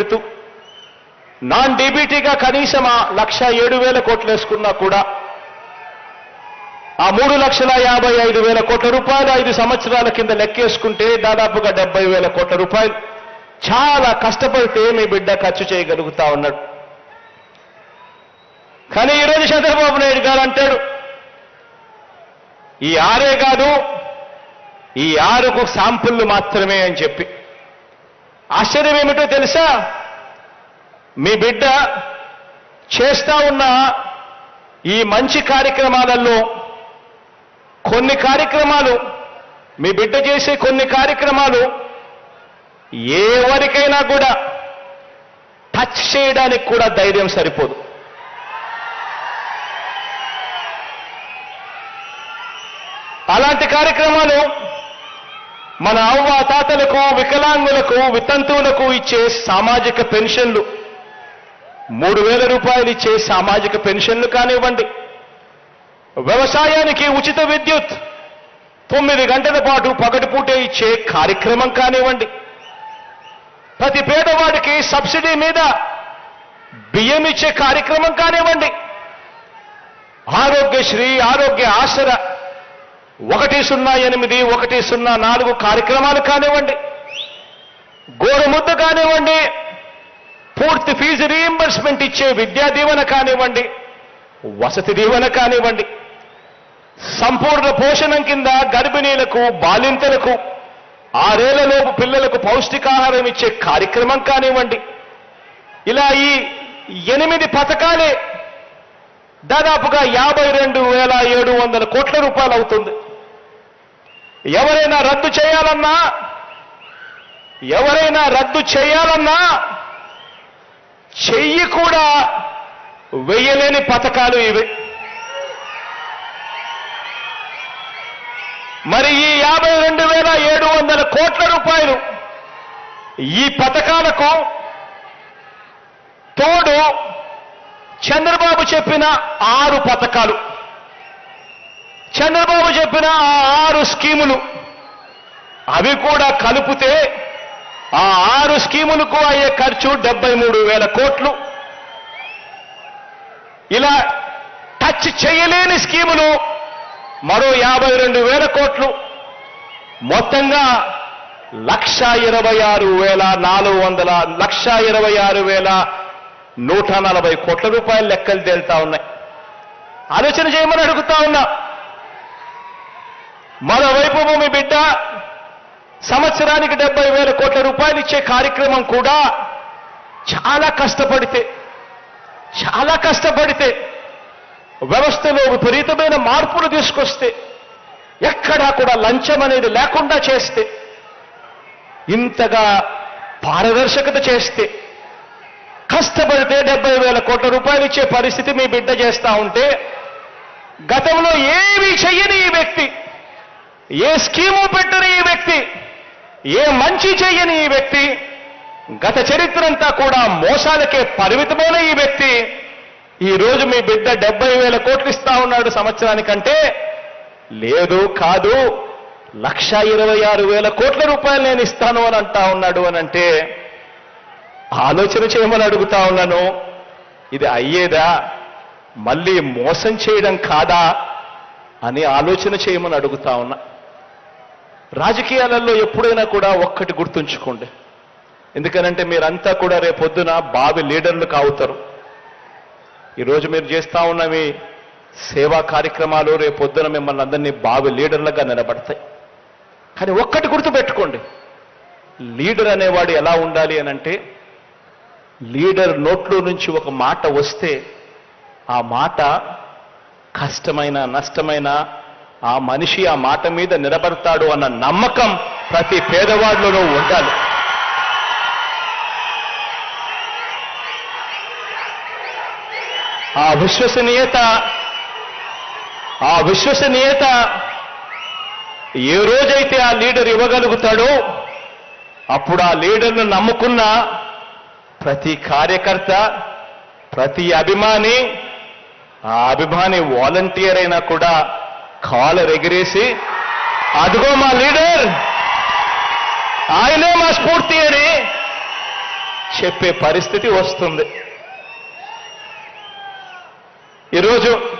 పెడుతూ నాన్ డీబీటీగా కనీసం 1,07,000 కోట్లు వేసుకున్నా కూడా ఆ 3,55,000 కోట్ల రూపాయలు 5 సంవత్సరాల కింద లెక్కేసుకుంటే దాదాపుగా 70,000 కోట్ల రూపాయలు చాలా కష్టపడితే మీ బిడ్డ ఖర్చు చేయగలుగుతా ఉన్నాడు. కానీ ఈరోజు చంద్రబాబు నాయుడు గారు అంటాడు ఈ 6 కాదు, ఈ 6కు శాంపుల్లు మాత్రమే అని చెప్పి. ఆశ్చర్యం ఏమిటో తెలుసా? మీ బిడ్డ చేస్తా ఉన్న ఈ మంచి కార్యక్రమాలలో కొన్ని కార్యక్రమాలు, మీ బిడ్డ చేసే కొన్ని కార్యక్రమాలు ఎవరికైనా కూడా టచ్ చేయడానికి కూడా ధైర్యం సరిపోదు. అలాంటి కార్యక్రమాలు మన అవ్వ తాతలకు, వికలాంగులకు, వితంతువులకు ఇచ్చే సామాజిక పెన్షన్లు, 3,000 రూపాయలు ఇచ్చే సామాజిక పెన్షన్లు కానివ్వండి, వ్యవసాయానికి ఉచిత విద్యుత్ 9 గంటల పాటు పగటిపూటే ఇచ్చే కార్యక్రమం కానివ్వండి, ప్రతి పేదవాడికి సబ్సిడీ మీద బియ్యం ఇచ్చే కార్యక్రమం కానివ్వండి, ఆరోగ్యశ్రీ, ఆరోగ్య ఆసరా 108, 104 కార్యక్రమాలు కానివ్వండి, గోరుముద్ద కానివ్వండి, పూర్తి ఫీజు రీయింబర్స్మెంట్ ఇచ్చే విద్యా దీవెన కానివ్వండి, వసతి దీవెన కానివ్వండి, సంపూర్ణ పోషణం కింద గర్భిణీలకు, బాలింతలకు, 6 ఏళ్లలోపు పిల్లలకు పౌష్టికాహారం ఇచ్చే కార్యక్రమం కానివ్వండి, ఇలా ఈ 8 పథకాలే దాదాపుగా 52,700 కోట్ల రూపాయలు అవుతుంది. ఎవరైనా రద్దు చేయాలన్నా చెయ్యి కూడా వెయ్యలేని పథకాలు ఇవి. మరి ఈ 52,700 కోట్ల రూపాయలు ఈ పథకాలకు తోడు చంద్రబాబు చెప్పిన 6 పథకాలు, చంద్రబాబు చెప్పిన 6 స్కీములు, అవి కూడా కలిపితే ఆ 6 స్కీములకు అయ్యే ఖర్చు 73,000 కోట్లు. ఇలా టచ్ చేయలేని స్కీములు మరో 52,000 కోట్లు. మొత్తంగా 1,26,140 కోట్ల రూపాయల లెక్కలు తేలుతా ఉన్నాయి. ఆలోచన చేయమని అడుగుతా ఉన్నా. మరోవైపు మీ బిడ్డ సంవత్సరానికి 70,000 కోట్ల రూపాయలు ఇచ్చే కార్యక్రమం కూడా చాలా కష్టపడితే వ్యవస్థలో విపరీతమైన మార్పులు తీసుకొస్తే, ఎక్కడా కూడా లంచం అనేది లేకుండా చేస్తే, ఇంతగా పారదర్శకత చేస్తే, కష్టపడితే 70,000 కోట్ల రూపాయలు ఇచ్చే పరిస్థితి మీ బిడ్డ చేస్తా ఉంటే, గతంలో ఏమీ చెయ్యని ఈ వ్యక్తి, ఏ స్కీము పెట్టని ఈ వ్యక్తి, ఏ మంచి చెయ్యని ఈ వ్యక్తి, గత చరిత్రంతా కూడా మోసాలకే పరిమితమైన ఈ వ్యక్తి ఈ రోజు మీ బిడ్డ 70,000 కోట్లు ఇస్తా ఉన్నాడు సంవత్సరానికంటే, లేదు కాదు 1,26,000 కోట్ల రూపాయలు నేను ఇస్తాను అని అంటా ఉన్నాడు అని అంటే, ఆలోచన చేయమని అడుగుతా ఉన్నాను. ఇది అయ్యేదా? మళ్ళీ మోసం చేయడం కాదా అని ఆలోచన చేయమని అడుగుతా ఉన్నా. రాజకీయాలలో ఎప్పుడైనా కూడా ఒక్కటి గుర్తుంచుకోండి. ఎందుకనంటే మీరంతా కూడా రేపొద్దున బావి లీడర్లు కావుతారు. ఈరోజు మీరు చేస్తా ఉన్న మీ సేవా కార్యక్రమాలు రేపొద్దున మిమ్మల్ని అందరినీ బావి లీడర్లుగా నిలబడతాయి. కానీ ఒక్కటి గుర్తుపెట్టుకోండి, లీడర్ అనేవాడు ఎలా ఉండాలి అనంటే, లీడర్ నోట్లో నుంచి ఒక మాట వస్తే ఆ మాట కష్టమైన నష్టమైన ఆ మనిషి ఆ మాట మీద నిలబడతాడు అన్న నమ్మకం ప్రతి పేదవాడిలోనూ ఉండాలి. ఆ విశ్వసనీయత ఏ రోజైతే ఆ లీడర్ ఇవ్వగలుగుతాడో అప్పుడు ఆ లీడర్ను నమ్ముకున్న ప్రతి కార్యకర్త, ప్రతి అభిమాని, ఆ అభిమాని వాలంటీర్ అయినా కూడా కాలర్ ఎగిరేసి అదిగో మా లీడర్, ఆయనే మా స్ఫూర్తి అని చెప్పే పరిస్థితి వస్తుంది. ఈరోజు